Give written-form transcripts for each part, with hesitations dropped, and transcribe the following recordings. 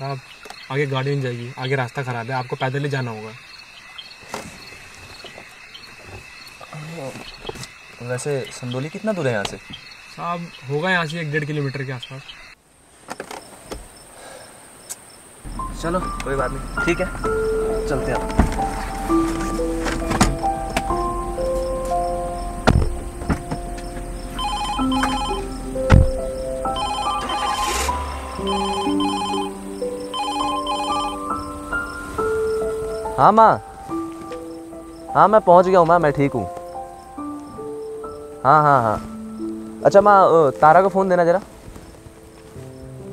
साहब आगे गाड़ी नहीं जाएगी, आगे रास्ता ख़राब है, आपको पैदल ही जाना होगा। वैसे संदोली कितना दूर है यहाँ से? साहब होगा यहाँ से 1-1.5 किलोमीटर के आसपास। चलो कोई बात नहीं, ठीक है चलते हैं। हाँ माँ, हाँ मैं पहुँच गया हूँ माँ, मैं ठीक हूँ। हाँ हाँ हाँ। अच्छा माँ, तारा को फ़ोन देना ज़रा।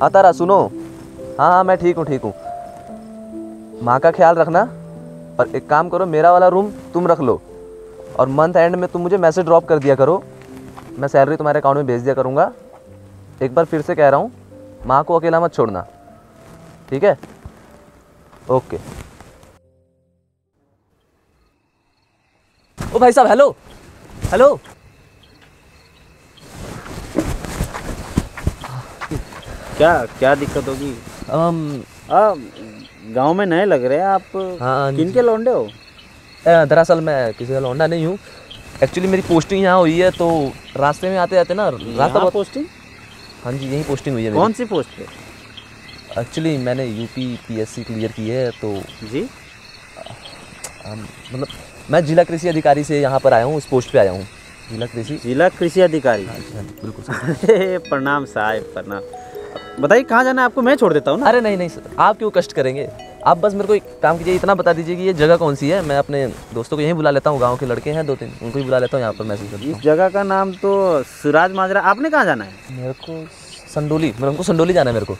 हाँ तारा सुनो। हाँ हाँ मैं ठीक हूँ। माँ का ख्याल रखना, और एक काम करो, मेरा वाला रूम तुम रख लो, और मंथ एंड में तुम मुझे मैसेज ड्रॉप कर दिया करो, मैं सैलरी तुम्हारे अकाउंट में भेज दिया करूँगा। एक बार फिर से कह रहा हूँ, माँ को अकेला मत छोड़ना, ठीक है? ओके। ओ भाई साहब, हेलो हेलो। क्या दिक्कत होगी? गांव में नए लग रहे हैं आप। हाँ, किनके लौंडे हो? दरअसल मैं किसी का लौंडा नहीं हूँ, एक्चुअली मेरी पोस्टिंग यहाँ हुई है, तो रास्ते में आते आते ना रास्ता बहुत। पोस्टिंग? हाँ जी, यही पोस्टिंग हुई है मेरी। कौन सी पोस्ट पे? एक्चुअली मैंने यूपी PSC क्लियर की है, तो जी मतलब मैं जिला कृषि अधिकारी से यहाँ पर आया हूँ, उस पोस्ट पे आया हूँ। जिला कृषि अधिकारी? हाँ, बिल्कुल। प्रणाम साहब, प्रणाम। बताइए कहाँ जाना है आपको, मैं छोड़ देता हूँ ना। अरे नहीं सर, आप क्यों कष्ट करेंगे, आप बस मेरे को एक काम कीजिए, इतना बता दीजिए कि ये जगह कौन सी है, मैं अपने दोस्तों को यहीं बुला लेता हूँ, गांव के लड़के हैं 2-3, उनको ही बुला लेता हूँ यहाँ पर मैसेज करता हूँ। इस जगह का नाम तो सिराज माजरा। आपने कहाँ जाना है? मेरे को संडोली, हमको संडोली जाना है मेरे को।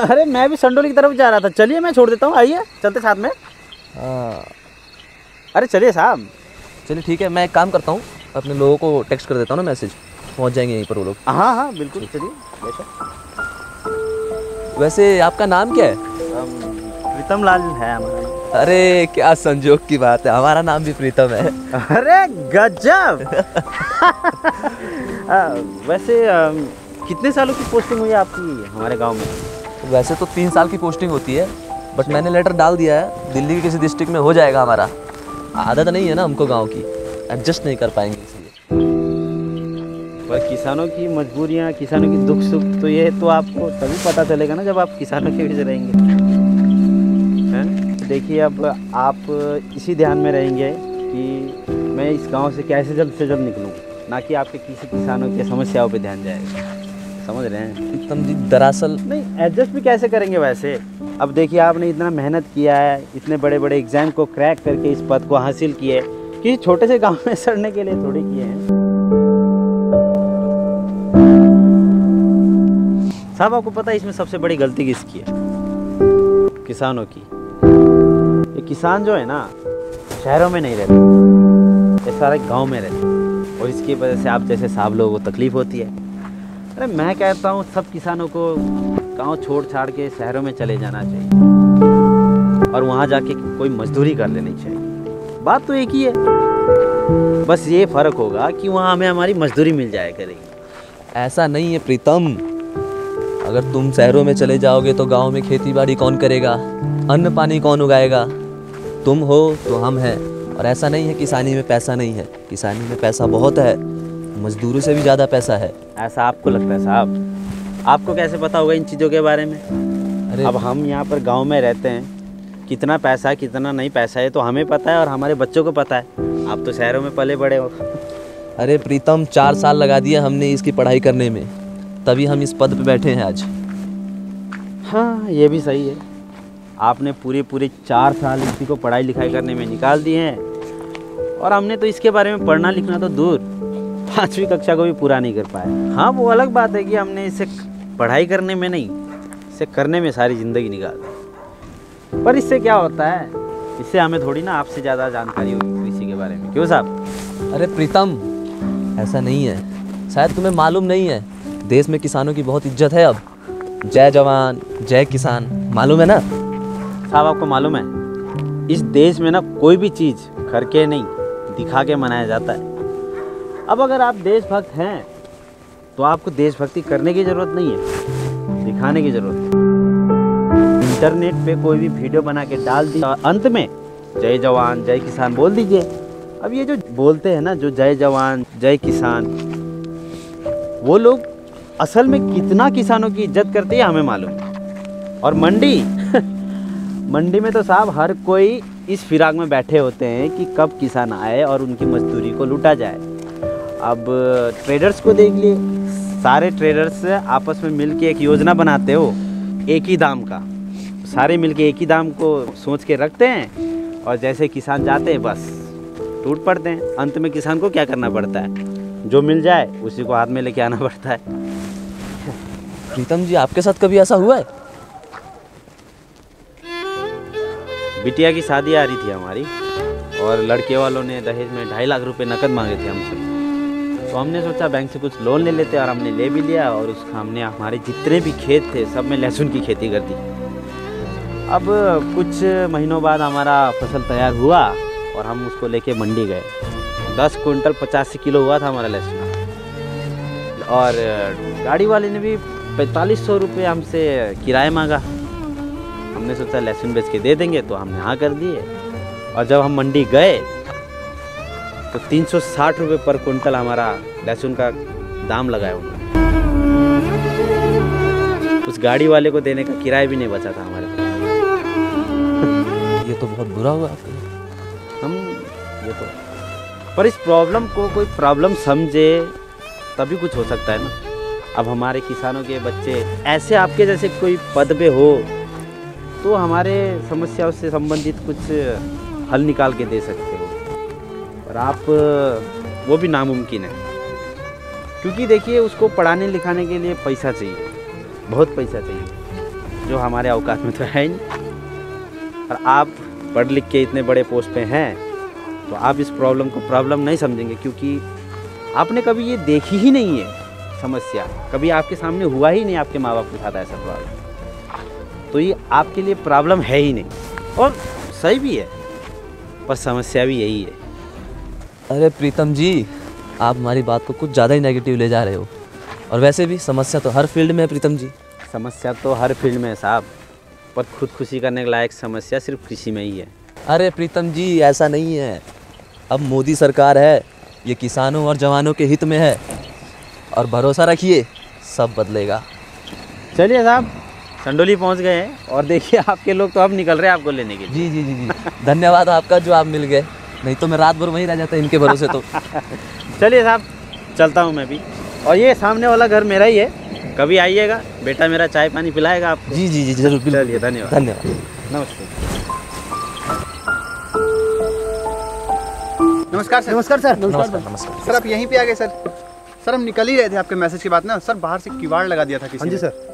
अरे मैं भी संडोली की तरफ जा रहा था। चलिए मैं छोड़ देता हूँ, आइए चलते साथ में। हाँ अरे चलिए साहब। चलिए ठीक है, मैं एक काम करता हूँ, अपने लोगों को टेक्स्ट कर देता हूँ ना मैसेज, पहुँच जाएंगे यहीं पर वो लोग। हाँ हाँ बिल्कुल, चलिए बेशक। वैसे आपका नाम क्या है? प्रीतम लाल है हमारा। अरे क्या संजोग की बात है, हमारा नाम भी प्रीतम है। अरे गजब। वैसे कितने सालों की पोस्टिंग हुई है आपकी हमारे गांव में? वैसे तो 3 साल की पोस्टिंग होती है, बट मैंने लेटर डाल दिया है, दिल्ली के किसी डिस्ट्रिक्ट में हो जाएगा हमारा। आदत नहीं है ना हमको गांव की, एडजस्ट नहीं कर पाएंगे इसलिए। पर किसानों की मजबूरियाँ, किसानों की दुख सुख, तो ये तो आपको तभी पता चलेगा ना जब आप किसानों के बीच रहेंगे, हैं? देखिए अब आप इसी ध्यान में रहेंगे कि मैं इस गांव से कैसे जल्द से जल्द निकलूं, ना कि आपके किसी किसानों की समस्याओं पे ध्यान जाएगा। समझ रहे हैं? प्रीतम जी दरअसल नहीं, एडजस्ट भी कैसे करेंगे वैसे? अब देखिए आपने इतना मेहनत किया है, इतने बड़े बड़े एग्जाम को क्रैक करके इस पद को हासिल किए, किसी छोटे से गांव में सड़ने के लिए थोड़ी किए हैं। साहब आपको पता है इसमें सबसे बड़ी गलती किसकी है? किसानों की। ये किसान जो है ना, शहरों में नहीं रहते, ये सारे गांव में रहते, और इसकी वजह से आप जैसे साहब लोगों को तकलीफ होती है। अरे मैं कहता हूँ सब किसानों को गांव छोड़ छाड़ के शहरों में चले जाना चाहिए, और वहाँ जाके कोई मजदूरी कर लेनी चाहिए। बात तो एक ही है, बस ये फ़र्क होगा कि वहाँ हमें हमारी मजदूरी मिल जाया करेगी। ऐसा नहीं है प्रीतम, अगर तुम शहरों में चले जाओगे तो गांव में खेती बाड़ी कौन करेगा, अन्न पानी कौन उगाएगा? तुम हो तो हम हैं, और ऐसा नहीं है किसानी में पैसा नहीं है, किसानी में पैसा बहुत है, मजदूरों से भी ज़्यादा पैसा है। ऐसा आपको लगता है साहब? आपको कैसे पता होगा इन चीज़ों के बारे में? अरे अब हम यहाँ पर गांव में रहते हैं, कितना पैसा है कितना नहीं पैसा है तो हमें पता है, और हमारे बच्चों को पता है। आप तो शहरों में पले बड़े हो। अरे प्रीतम 4 साल लगा दिया हमने इसकी पढ़ाई करने में, तभी हम इस पद पे बैठे हैं आज। हाँ ये भी सही है, आपने पूरे 4 साल इसी को पढ़ाई लिखाई करने में निकाल दिए हैं, और हमने तो इसके बारे में पढ़ना लिखना तो दूर, 5वीं कक्षा को भी पूरा नहीं कर पाया। हाँ वो अलग बात है कि हमने इसे पढ़ाई करने में नहीं, इसे करने में सारी ज़िंदगी निकाल दी। पर इससे क्या होता है, इससे हमें थोड़ी ना आपसे ज़्यादा जानकारी होगी कृषि के बारे में, क्यों साहब? अरे प्रीतम ऐसा नहीं है, शायद तुम्हें मालूम नहीं है, देश में किसानों की बहुत इज्जत है अब। जय जवान जय किसान, मालूम है ना? साहब आपको मालूम है, इस देश में ना कोई भी चीज़ करके नहीं दिखा के मनाया जाता है। अब अगर आप देशभक्त हैं तो आपको देशभक्ति करने की ज़रूरत नहीं है, दिखाने की ज़रूरत है। इंटरनेट पे कोई भी वीडियो बना के डाल दी, अंत में जय जवान जय किसान बोल दीजिए। अब ये जो बोलते हैं ना, जो जय जवान जय किसान, वो लोग असल में कितना किसानों की इज्जत करते हैं हमें मालूम है। और मंडी मंडी में तो साहब हर कोई इस फिराक में बैठे होते हैं कि कब किसान आए और उनकी मजदूरी को लूटा जाए। अब ट्रेडर्स को देख लिए, सारे ट्रेडर्स आपस में मिलके एक योजना बनाते हो एक ही दाम का, सारे मिलके एक ही दाम को सोच के रखते हैं और जैसे किसान जाते हैं बस टूट पड़ते हैं। अंत में किसान को क्या करना पड़ता है, जो मिल जाए उसी को हाथ में लेके आना पड़ता है। प्रीतम जी, आपके साथ कभी ऐसा हुआ है? बिटिया की शादी आ रही थी हमारी और लड़के वालों ने दहेज में 2.5 लाख रुपए नकद मांगे थे हमसे। तो हमने सोचा बैंक से कुछ लोन ले लेते और हमने ले भी लिया और उसका हमने हमारे जितने भी खेत थे सब में लहसुन की खेती कर दी। अब कुछ महीनों बाद हमारा फसल तैयार हुआ और हम उसको लेके मंडी गए। 10 कुंटल 85 किलो हुआ था हमारा लहसुन और गाड़ी वाले ने भी 4500 रुपये हमसे किराया मांगा। हमने सोचा लहसुन बेच के दे देंगे, तो हमने हाँ कर दिए। और जब हम मंडी गए तो 360 रुपये पर कुंटल हमारा लहसुन का दाम लगाया उन्होंने। उस गाड़ी वाले को देने का किराया भी नहीं बचा था हमारे पास। ये तो बहुत बुरा हुआ आपके लिए। हम ये तो, पर इस प्रॉब्लम को कोई प्रॉब्लम समझे तभी कुछ हो सकता है ना। अब हमारे किसानों के बच्चे ऐसे आपके जैसे कोई पद पे हो तो हमारे समस्याओं से संबंधित कुछ हल निकाल के दे सकते हो, और आप वो भी नामुमकिन है। क्योंकि देखिए उसको पढ़ाने लिखाने के लिए पैसा चाहिए, बहुत पैसा चाहिए, जो हमारे औकात में तो है नहीं। और आप पढ़ लिख के इतने बड़े पोस्ट पे हैं तो आप इस प्रॉब्लम को प्रॉब्लम नहीं समझेंगे, क्योंकि आपने कभी ये देखी ही नहीं है समस्या, कभी आपके सामने हुआ ही नहीं आपके माँ बाप के साथ ऐसा प्रॉब्लम। तो ये आपके लिए प्रॉब्लम है ही नहीं, और सही भी है, पर समस्या भी यही है। अरे प्रीतम जी, आप हमारी बात को कुछ ज़्यादा ही नेगेटिव ले जा रहे हो। और वैसे भी समस्या तो हर फील्ड में है प्रीतम जी। समस्या तो हर फील्ड में है साहब, पर खुदकुशी करने के लायक समस्या सिर्फ कृषि में ही है। अरे प्रीतम जी, ऐसा नहीं है। अब मोदी सरकार है, ये किसानों और जवानों के हित में है, और भरोसा रखिए सब बदलेगा। चलिए साहब, चंडोली पहुंच गए हैं और देखिए आपके लोग तो अब निकल रहे हैं आपको लेने के लिए। जी जी जी जी, धन्यवाद आपका जो आप मिल गए, नहीं तो मैं रात भर वहीं रह जाता इनके भरोसे तो। चलिए साहब, चलता हूँ मैं भी। और ये सामने वाला घर मेरा ही है, कभी आइएगा, बेटा मेरा चाय पानी पिलाएगा आपको। जी जी जी जरूर। चलिए, धन्यवाद। धन्यवाद। नमस्ते। नमस्कार सर। नमस्कार सर। नमस्कार नमस्कार। सर आप यहीं पे आ गए सर। सर हम निकल ही रहे थे आपके मैसेज के बाद ना सर, बाहर से किवाड़ लगा दिया था किसी ने। हाँ जी सर।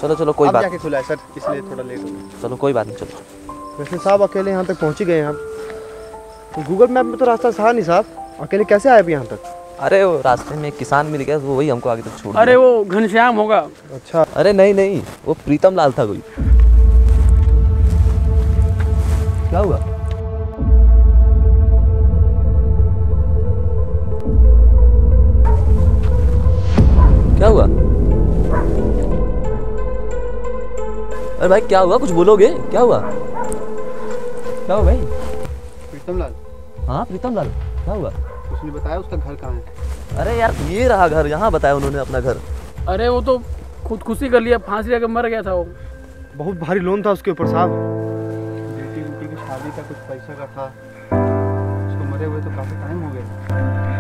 चलो चलो कोई अब बात जाके खुला है सर, इसलिए थोड़ा लेट हो गया। चलो कोई बात नहीं, चलो। वैसे साहब अकेले यहाँ तक पहुँच ही गए हैं आप। तो गूगल मैप में तो रास्ता था नहीं साहब, अकेले कैसे आए अभी यहाँ तक? अरे वो रास्ते में एक किसान मिल गया, वो वही हमको आगे तक छोड़ दिया। अरे वो घनश्याम होगा। अच्छा। अरे नहीं नहीं, वो प्रीतम लाल था कोई। क्या हुआ? क्या हुआ? अरे भाई क्या हुआ, कुछ बोलोगे? क्या हुआ? क्या हुआ भाई? प्रीतम लाल, हाँ प्रीतम लाल, क्या हुआ? उसने बताया उसका घर कहाँ है। अरे यार ये रहा घर, यहाँ बताया उन्होंने अपना घर। अरे वो तो खुदकुशी कर लिया, फांसी लगा मर गया था वो। बहुत भारी लोन था उसके ऊपर साहब। बेटी की शादी का कुछ पैसा का था, उसको मरे हुए तो काफी टाइम हो गया।